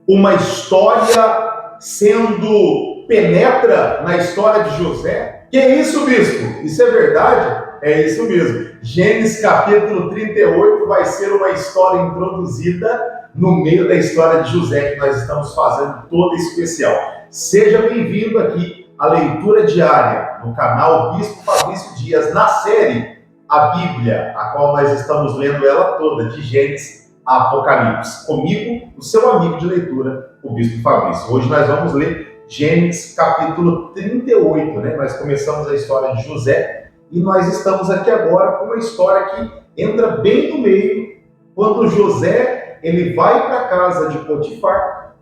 uma história penetra na história de José? Que é isso, bispo? Isso é verdade? É isso mesmo. Gênesis capítulo 38 vai ser uma história introduzida no meio da história de José, que nós estamos fazendo toda especial. Seja bem-vindo aqui à leitura diária no canal Bispo Fabrício Dias, na série A Bíblia, a qual nós estamos lendo ela toda, de Gênesis a Apocalipse. Comigo, o seu amigo de leitura, o Bispo Fabrício. Hoje nós vamos ler Gênesis capítulo 38, né? Nós começamos a história de José e nós estamos aqui agora com uma história que entra bem no meio, quando José ele vai para a casa de Potifar.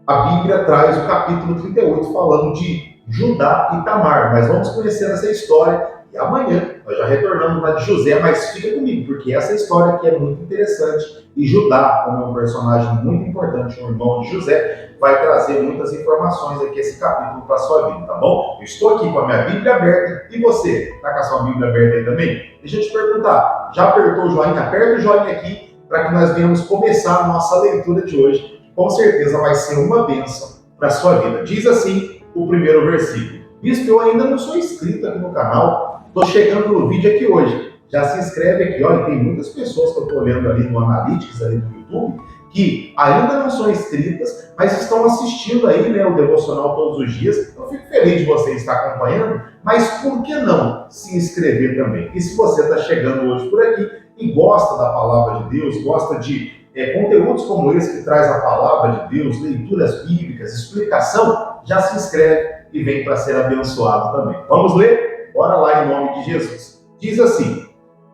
A Bíblia traz o capítulo 38 falando de Judá e Tamar. Mas vamos conhecer essa história e amanhã nós já retornamos na de José, mas fica comigo, porque essa história aqui é muito interessante e Judá, como é um personagem muito importante, um irmão de José, vai trazer muitas informações aqui esse capítulo para a sua vida, tá bom? Eu estou aqui com a minha Bíblia aberta e você, está com a sua Bíblia aberta aí também? Deixa eu te perguntar, já apertou o joinha? Aperta o joinha aqui para que nós venhamos começar a nossa leitura de hoje. Com certeza vai ser uma bênção para a sua vida. Diz assim o primeiro versículo. Bispo, eu ainda não sou inscrito aqui no canal, estou chegando no vídeo aqui hoje. Já se inscreve aqui, olha, tem muitas pessoas que eu estou olhando ali no Analytics, ali no YouTube, que ainda não são inscritas, mas estão assistindo aí, né, o devocional todos os dias. Eu fico feliz de você estar acompanhando, mas por que não se inscrever também? E se você está chegando hoje por aqui e gosta da palavra de Deus, gosta de conteúdos como esse que traz a palavra de Deus, leituras bíblicas, explicação, já se inscreve e vem para ser abençoado também. Vamos ler? Bora lá em nome de Jesus. Diz assim: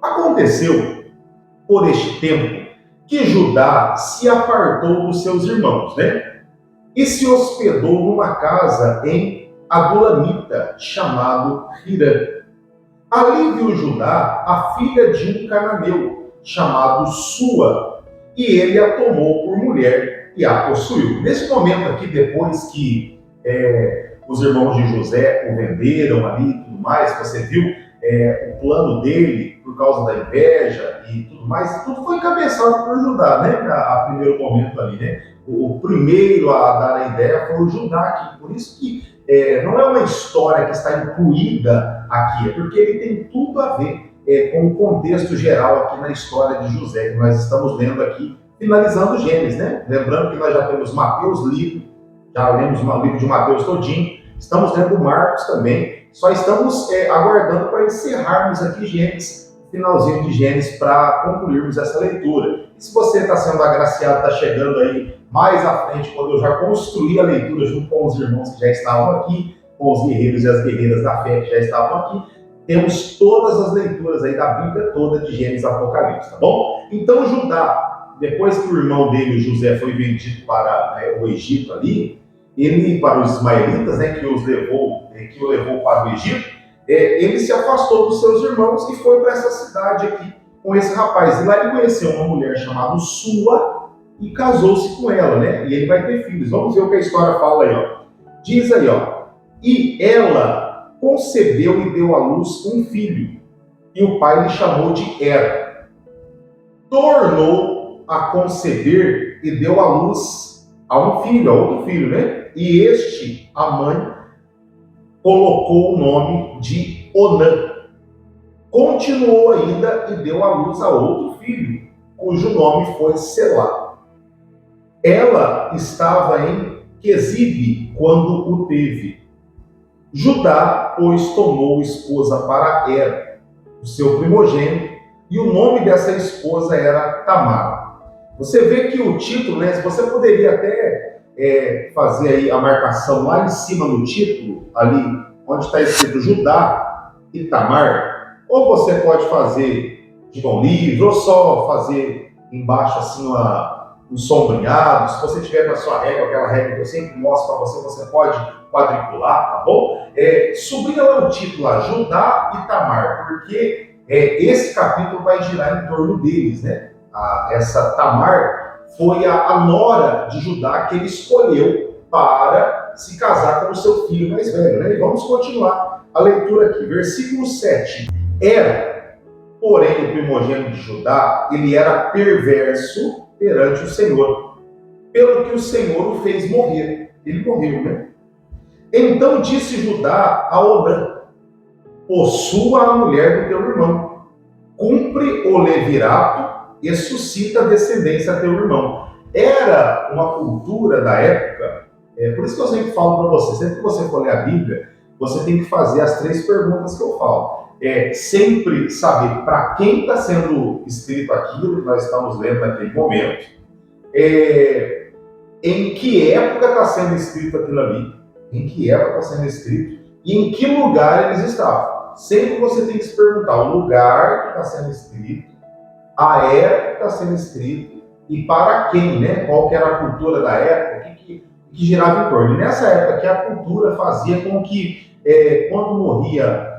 aconteceu por este tempo que Judá se apartou dos seus irmãos, né? E se hospedou numa casa em Adulamita, chamado Hirã. Ali viu Judá a filha de um cananeu, chamado Sua, e ele a tomou por mulher e a possuiu. Nesse momento aqui, depois que os irmãos de José o venderam ali e tudo mais, você viu o plano dele por causa da inveja e tudo mais, tudo foi encabeçado por Judá, né? A primeiro momento ali, né? O primeiro a dar a ideia foi o Judá aqui, por isso que não é uma história que está incluída aqui, é porque ele tem tudo a ver com o contexto geral aqui na história de José, que nós estamos lendo aqui, finalizando Gênesis, né? Lembrando que nós já temos Mateus lido, já lemos o livro de Mateus todinho, estamos lendo Marcos também, só estamos aguardando para encerrarmos aqui Gênesis, finalzinho de Gênesis, para concluirmos essa leitura. E se você está sendo agraciado, está chegando aí mais à frente, quando eu já construí a leitura junto com os irmãos que já estavam aqui, com os guerreiros e as guerreiras da fé que já estavam aqui, temos todas as leituras aí da Bíblia toda de Gênesis a Apocalipse, tá bom? Então Judá, depois que o irmão dele, José, foi vendido para o Egito ali, ele para os ismaelitas, né, que o levou para o Egito, ele se afastou dos seus irmãos e foi para essa cidade aqui com esse rapaz. E lá ele conheceu uma mulher chamada Sua e casou-se com ela, né? E ele vai ter filhos. Vamos ver o que a história fala aí, ó. Diz aí, ó. E ela concebeu e deu à luz um filho, e o pai lhe chamou de Era. Tornou a conceber e deu à luz a um filho, a outro filho, né? E este, a mãe, colocou o nome de Onã. Continuou ainda e deu à luz a outro filho, cujo nome foi Selá. Ela estava em Quezibe quando o teve. Judá, pois, tomou esposa para Era, o seu primogênito, e o nome dessa esposa era Tamar. Você vê que o título, né, você poderia até fazer aí a marcação lá em cima no título, ali onde está escrito Judá e Tamar, ou você pode fazer de mão livre, ou só fazer embaixo assim um sombreado. Se você tiver com a sua régua, aquela régua que eu sempre mostro para você, você pode quadricular, tá bom? Sublinha lá o título lá, Judá e Tamar, porque esse capítulo vai girar em torno deles, né? Essa Tamar foi a nora de Judá que ele escolheu para se casar com o seu filho mais velho, né? E vamos continuar a leitura aqui, versículo 7. Era, porém, o primogênito de Judá, ele era perverso perante o Senhor, pelo que o Senhor o fez morrer. Ele morreu, né? Então disse Judá a Onã: possua a mulher do teu irmão, cumpre o levirato e suscita descendência a teu irmão. Era uma cultura da época, por isso que eu sempre falo para você, sempre que você for ler a Bíblia, você tem que fazer as 3 perguntas que eu falo. Sempre saber para quem está sendo escrito aquilo que nós estamos lendo naquele momento, em que época está sendo escrito aquilo ali, em que época está sendo escrito e em que lugar eles estavam. Sempre você tem que se perguntar o lugar que está sendo escrito, a época que está sendo escrito e para quem, né? Qual que era a cultura da época, o que girava em torno. E nessa época que a cultura fazia com que, quando morria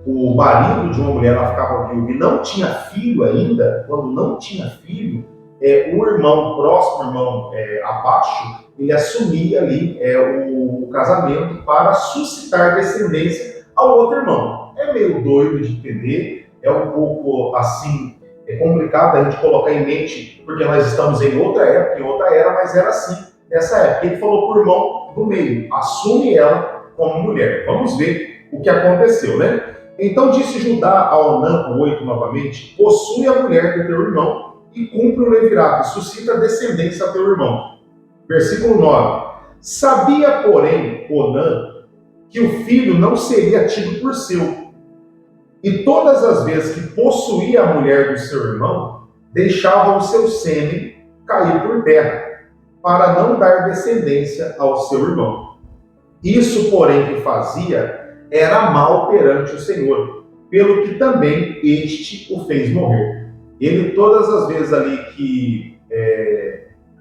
o marido de uma mulher, ela ficava viúva e não tinha filho ainda, quando não tinha filho, o irmão próximo, o irmão abaixo, ele assumia ali o casamento para suscitar descendência ao outro irmão. É meio doido de entender, é um pouco assim, complicado a gente colocar em mente, porque nós estamos em outra época, em outra era, mas era assim nessa época. Ele falou para o irmão do meio: assume ela como mulher. Vamos ver o que aconteceu, né? Então disse Judá a Onã, 8 novamente: possui a mulher do teu irmão e cumpre o levirato, e suscita descendência a teu irmão. Versículo 9. Sabia, porém, Onã que o filho não seria tido por seu, e todas as vezes que possuía a mulher do seu irmão, deixava o seu sêmen cair por terra, para não dar descendência ao seu irmão. Isso, porém, que fazia era mal perante o Senhor, pelo que também este o fez morrer. Ele, todas as vezes ali que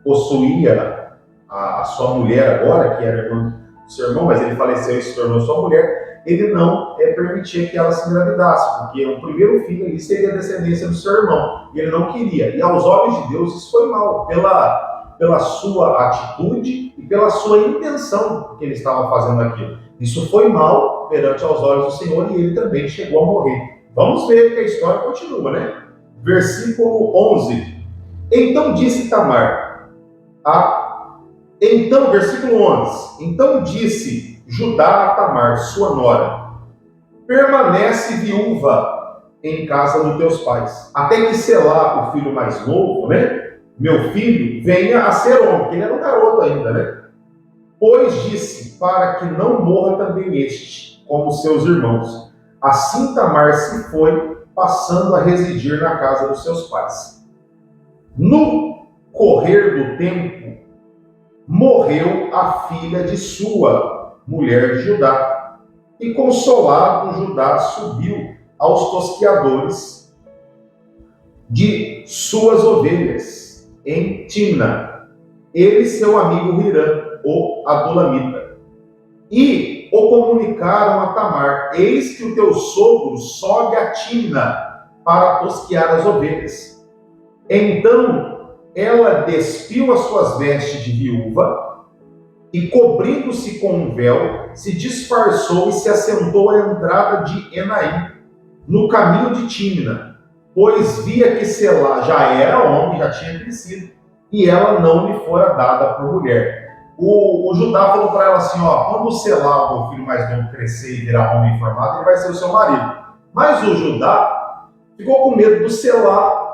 possuía a sua mulher agora, que era irmã do seu irmão, mas ele faleceu e se tornou sua mulher, ele não permitia que ela se engravidasse, porque o primeiro filho ali seria a descendência do seu irmão, e ele não queria. E aos olhos de Deus isso foi mal, pela sua atitude e pela sua intenção que ele estava fazendo aquilo. Isso foi mal perante aos olhos do Senhor, e ele também chegou a morrer. Vamos ver que a história continua, né? Versículo 11. Então disse Tamar, versículo 11. Então disse Judá a Tamar, sua nora: permanece viúva em casa dos teus pais, até que Selá, o filho mais novo, né, meu filho, venha a ser homem, porque ele era um garoto ainda, né? Pois disse, para que não morra também este, como seus irmãos. Assim Tamar se foi, passando a residir na casa dos seus pais. No correr do tempo, morreu a filha de sua mulher de Judá, e consolado Judá subiu aos tosqueadores de suas ovelhas em Timna, ele e seu amigo Hirã, o Adulamita, e o comunicaram a Tamar: eis que o teu sogro sobe a Timna para tosquear as ovelhas. Então ela despiu as suas vestes de viúva e, cobrindo-se com um véu, se disfarçou e se assentou à entrada de Enaim, no caminho de Timna, pois via que Selá já era homem, já tinha crescido, e ela não lhe fora dada por mulher. O Judá falou para ela assim: quando o Selá, o filho mais novo, crescer e virar homem formado, ele vai ser o seu marido. Mas o Judá ficou com medo do Selá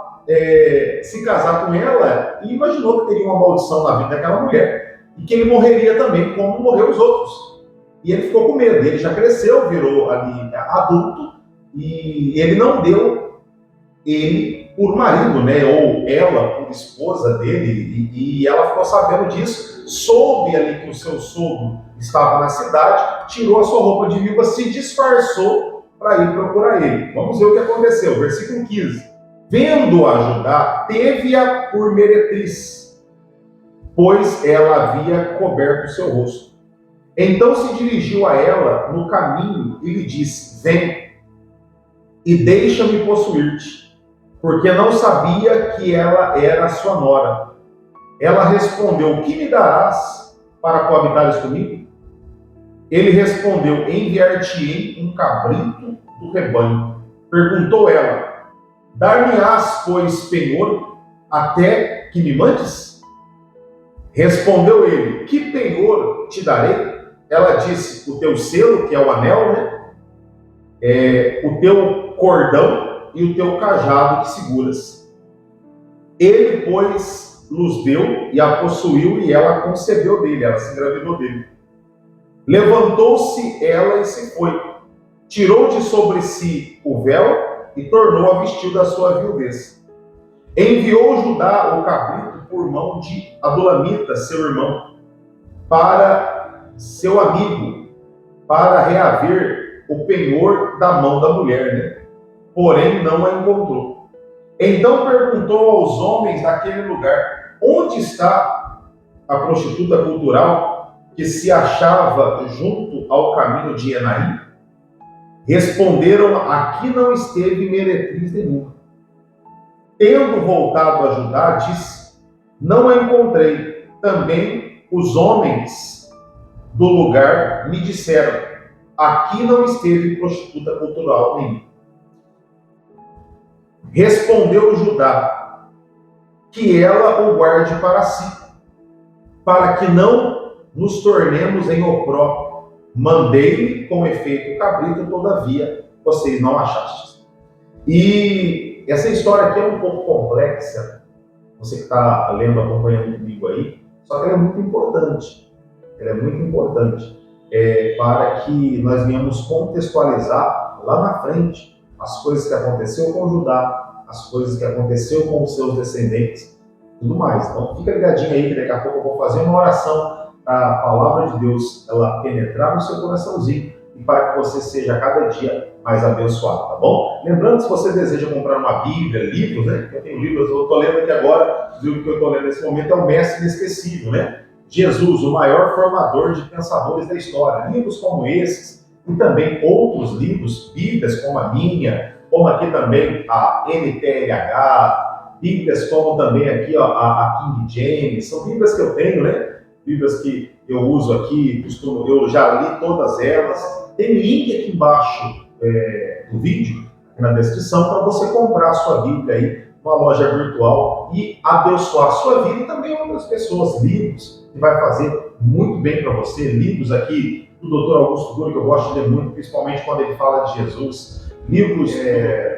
se casar com ela, e imaginou que teria uma maldição na vida daquela mulher e que ele morreria também, como morreu os outros. E ele ficou com medo. Ele já cresceu, virou ali adulto, e ele não deu ele por marido, né, ou ela por esposa dele, e ela ficou sabendo disso, soube ali que o seu sogro estava na cidade, tirou a sua roupa de viúva, se disfarçou para ir procurar ele. Vamos ver o que aconteceu. Versículo 15. Vendo-a Judá, teve-a por meretriz, pois ela havia coberto o seu rosto. Então se dirigiu a ela no caminho e lhe disse: vem e deixa-me possuir-te, porque não sabia que ela era sua nora. Ela respondeu: o que me darás para coabitares comigo? Ele respondeu: enviar-te-ei um cabrito do rebanho. Perguntou ela: dar-me-ás, pois, penhor, até que me mandes? Respondeu ele: que penhor te darei? Ela disse: o teu selo, que é o anel, né? O teu cordão e o teu cajado que seguras. Ele, pois, lhes deu e a possuiu, e ela concebeu dele, ela se engravidou dele. Levantou-se ela e se foi. Tirou de sobre si o véu e tornou a vestir da sua viuvez. Enviou Judá o cabrito por mão de Adulamita, seu irmão, para seu amigo, para reaver o penhor da mão da mulher, né? Porém não a encontrou. Então perguntou aos homens daquele lugar: onde está a prostituta cultural que se achava junto ao caminho de Enaim? Responderam: aqui não esteve meretriz nenhuma. Tendo voltado a Judá, disse: não a encontrei. Também os homens do lugar me disseram: aqui não esteve prostituta cultural nenhuma. Respondeu Judá: que ela o guarde para si, para que não nos tornemos em opróbrio. Mandei-lhe com efeito o cabrito, todavia vocês não achastes. E essa história aqui é um pouco complexa, você que está lendo, acompanhando comigo aí, só que ela é muito importante. Ela é muito importante para que nós venhamos contextualizar lá na frente as coisas que aconteceu com Judá, as coisas que aconteceu com os seus descendentes, tudo mais. Então fica ligadinho aí que daqui a pouco eu vou fazer uma oração para a palavra de Deus ela penetrar no seu coraçãozinho e para que você seja cada dia mais abençoado, tá bom? Lembrando, se você deseja comprar uma Bíblia, livros, né? Eu tenho livros, eu estou lendo aqui agora, o livro que eu estou lendo nesse momento é o Mestre Inesquecível, né? Jesus, o maior formador de pensadores da história. Livros como esses e também outros livros, Bíblias como a minha, como aqui também a NTLH, Bíblias como também aqui ó, a King James, são Bíblias que eu tenho, né? Bíblias que eu uso aqui, eu já li todas elas. Tem link aqui embaixo do vídeo, na descrição, para você comprar a sua Bíblia aí, uma loja virtual e abençoar a sua vida e também outras pessoas. Livros que vai fazer muito bem para você. Livros aqui do Dr. Augusto Cury, que eu gosto de ler muito, principalmente quando ele fala de Jesus. Livros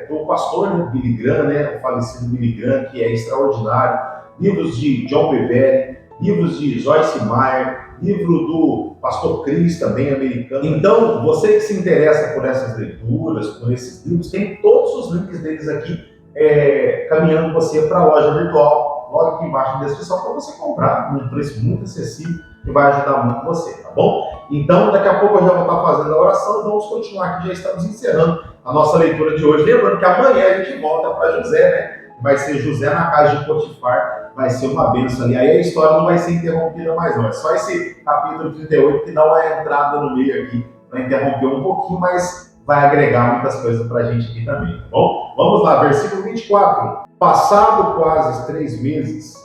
do pastor, né, Billy Graham, né, o falecido Billy Graham, que é extraordinário. Livros de John Bevere, livros de Joyce Meyer, livro do pastor Chris, também americano. Então, você que se interessa por essas leituras, por esses livros, tem todos os links deles aqui caminhando você para a loja virtual, logo aqui embaixo na descrição, para você comprar num preço muito acessível que vai ajudar muito você, tá bom? Então, daqui a pouco eu já vou estar fazendo a oração e vamos continuar aqui, já estamos encerrando a nossa leitura de hoje. Lembrando que amanhã a gente volta para José, né? Vai ser José na casa de Potifar, vai ser uma bênção ali. Aí a história não vai ser interrompida mais não, é só esse capítulo 38 que dá uma entrada no meio aqui, para interromper um pouquinho, mas vai agregar muitas coisas para a gente aqui também, tá bom? Vamos lá, versículo 24. Passado quase 3 meses,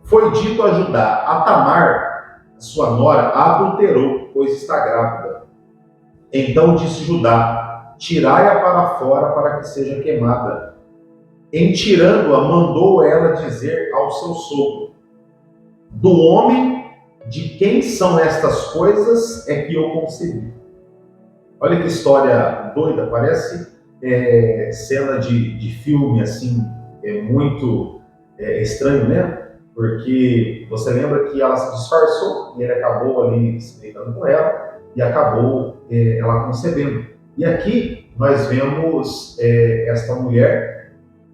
foi dito a Judá: a Tamar, sua nora, adulterou, pois está grávida. Então disse Judá: tirai-a para fora para que seja queimada. Em tirando-a, mandou ela dizer ao seu sogro: do homem de quem são estas coisas é que eu concebi. Olha que história doida, parece cena de filme, assim, muito estranho, né? Porque você lembra que ela se disfarçou e ele acabou ali se deitando com ela e acabou ela concebendo. E aqui nós vemos esta mulher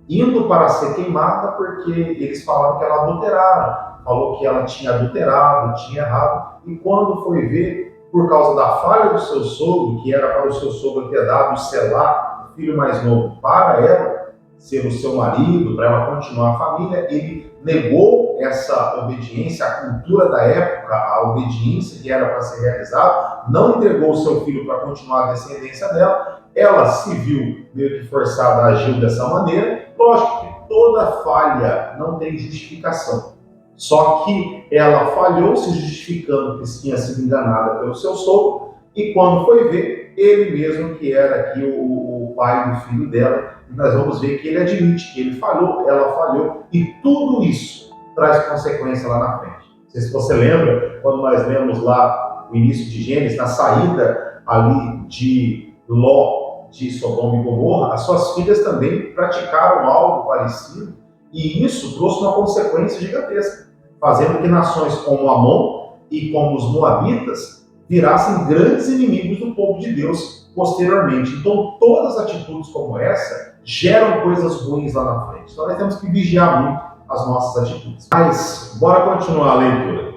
indo para ser queimada porque eles falaram que ela adulteraram, falou que ela tinha adulterado, tinha errado, e quando foi ver, por causa da falha do seu sogro, que era para o seu sogro ter dado selar o filho mais novo para ela, ser o seu marido, para ela continuar a família, ele negou essa obediência, a cultura da época, a obediência que era para ser realizada, não entregou o seu filho para continuar a descendência dela. Ela se viu meio que forçada a agir dessa maneira. Lógico que toda falha não tem justificação. Só que ela falhou se justificando que tinha sido enganada pelo seu sogro, e quando foi ver, ele mesmo que era aqui o pai do filho dela, nós vamos ver que ele admite que ele falhou, ela falhou, e tudo isso traz consequência lá na frente. Não sei se você lembra, quando nós lemos lá o início de Gênesis, na saída ali de Ló, de Sodoma e Gomorra, as suas filhas também praticaram algo parecido, e isso trouxe uma consequência gigantesca, fazendo que nações como Amon e como os Moabitas virassem grandes inimigos do povo de Deus posteriormente. Então, todas atitudes como essa geram coisas ruins lá na frente. Então, nós temos que vigiar muito as nossas atitudes. Mas, bora continuar a leitura.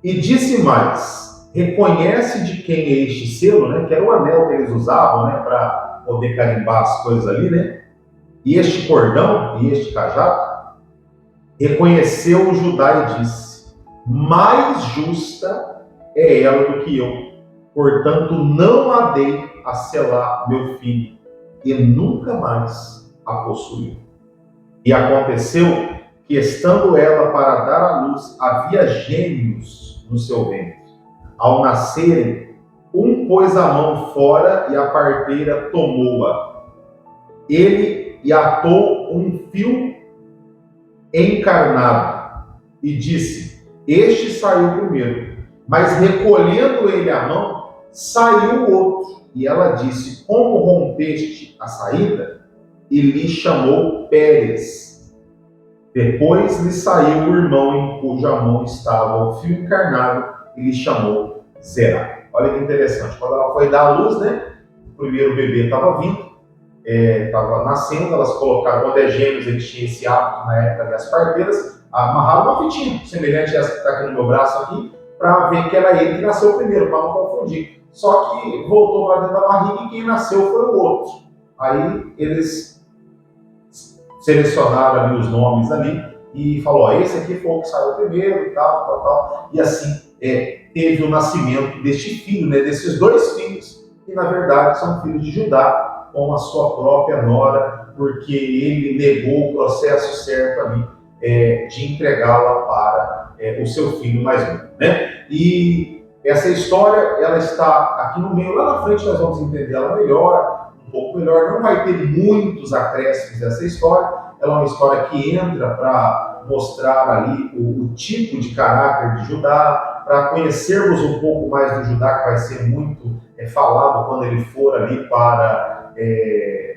E disse mais: reconhece de quem é este selo, né? Que era o anel que eles usavam, né? Para poder carimbar as coisas ali, né? E este cordão, e este cajado. Reconheceu o Judá e disse: mais justa é ela do que eu, portanto não a dei a selar meu filho, e nunca mais a possuiu. E aconteceu que, estando ela para dar à luz, havia gêmeos no seu ventre. Ao nascerem, um pôs a mão fora e a parteira tomou-a. Ele e atou um fio encarnado e disse: este saiu primeiro. Mas recolhendo ele a mão, saiu o outro. E ela disse: como rompeste a saída? E lhe chamou Pérez. Depois lhe saiu o irmão em cuja mão estava o fio encarnado e lhe chamou Zerá. Olha que interessante. Quando ela foi dar à luz, né? O primeiro bebê estava vindo, estava nascendo. Elas colocaram, quando é gêmeos, eles tinham esse hábito na época das parteiras, amarraram uma fitinha, semelhante a essa que está aqui no meu braço aqui, para ver que era ele que nasceu primeiro, para não confundir. Só que voltou para dentro da barriga e quem nasceu foi o outro. Aí eles selecionaram ali os nomes ali e falou: esse aqui foi o que saiu primeiro, tal. E assim teve o nascimento deste filho, né, desses dois filhos, que na verdade são filhos de Judá, com a sua própria nora, porque ele negou o processo certo ali de entregá-la para o seu filho mais novo, né? E essa história, ela está aqui no meio, lá na frente nós vamos entender ela melhor, um pouco melhor. Não vai ter muitos acréscimos dessa história. Ela é uma história que entra para mostrar ali o tipo de caráter de Judá, para conhecermos um pouco mais do Judá, que vai ser muito falado quando ele for ali para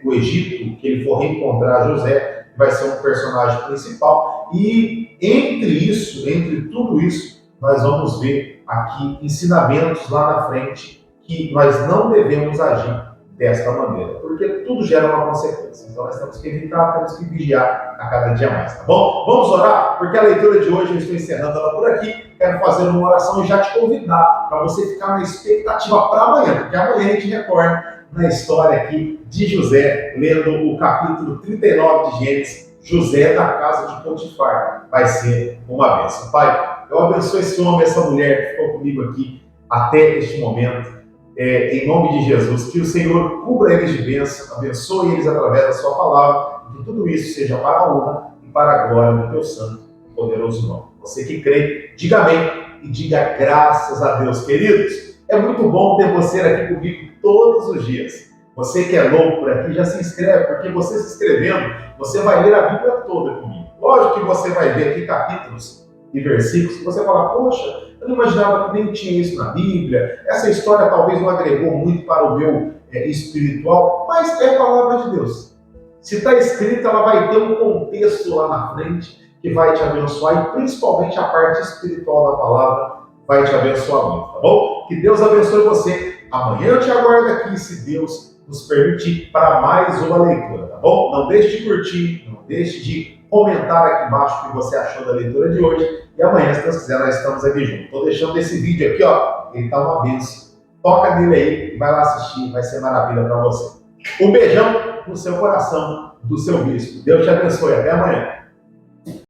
o Egito, que ele for reencontrar José, vai ser um personagem principal. E entre tudo isso, nós vamos ver aqui ensinamentos lá na frente que nós não devemos agir desta maneira, porque tudo gera uma consequência. Então nós temos que evitar, temos que vigiar a cada dia mais, tá bom? Vamos orar, porque a leitura de hoje eu estou encerrando ela por aqui. Quero fazer uma oração e já te convidar para você ficar na expectativa para amanhã, porque amanhã a gente retorna na história aqui de José, lendo o capítulo 39 de Gênesis, José da casa de Potifar. Vai ser uma bênção. Pai, eu abençoo esse homem, essa mulher que ficou comigo aqui até este momento. Em nome de Jesus, que o Senhor cubra eles de bênção, abençoe eles através da sua palavra, e que tudo isso seja para a honra e para a glória do teu santo e poderoso nome. Você que crê, diga amém e diga graças a Deus. Queridos, é muito bom ter você aqui comigo todos os dias. Você que é novo por aqui, já se inscreve, porque você se inscrevendo, você vai ler a Bíblia toda comigo. Lógico que você vai ver aqui capítulos e versículos que você fala: poxa, eu não imaginava que nem tinha isso na Bíblia, essa história talvez não agregou muito para o meu espiritual, mas é a palavra de Deus. Se está escrita, ela vai ter um contexto lá na frente que vai te abençoar, e principalmente a parte espiritual da palavra vai te abençoar muito, tá bom? Que Deus abençoe você. Amanhã eu te aguardo aqui, se Deus nos permitir, para mais uma leitura, tá bom? Não deixe de curtir, não deixe de comentar aqui embaixo o que você achou da leitura de hoje. E amanhã, se Deus quiser, nós estamos aqui juntos. Estou deixando esse vídeo aqui, ó. Ele está uma bênção. Toca nele aí e vai lá assistir. Vai ser maravilha para você. Um beijão no seu coração, do seu bispo. Deus te abençoe. Até amanhã.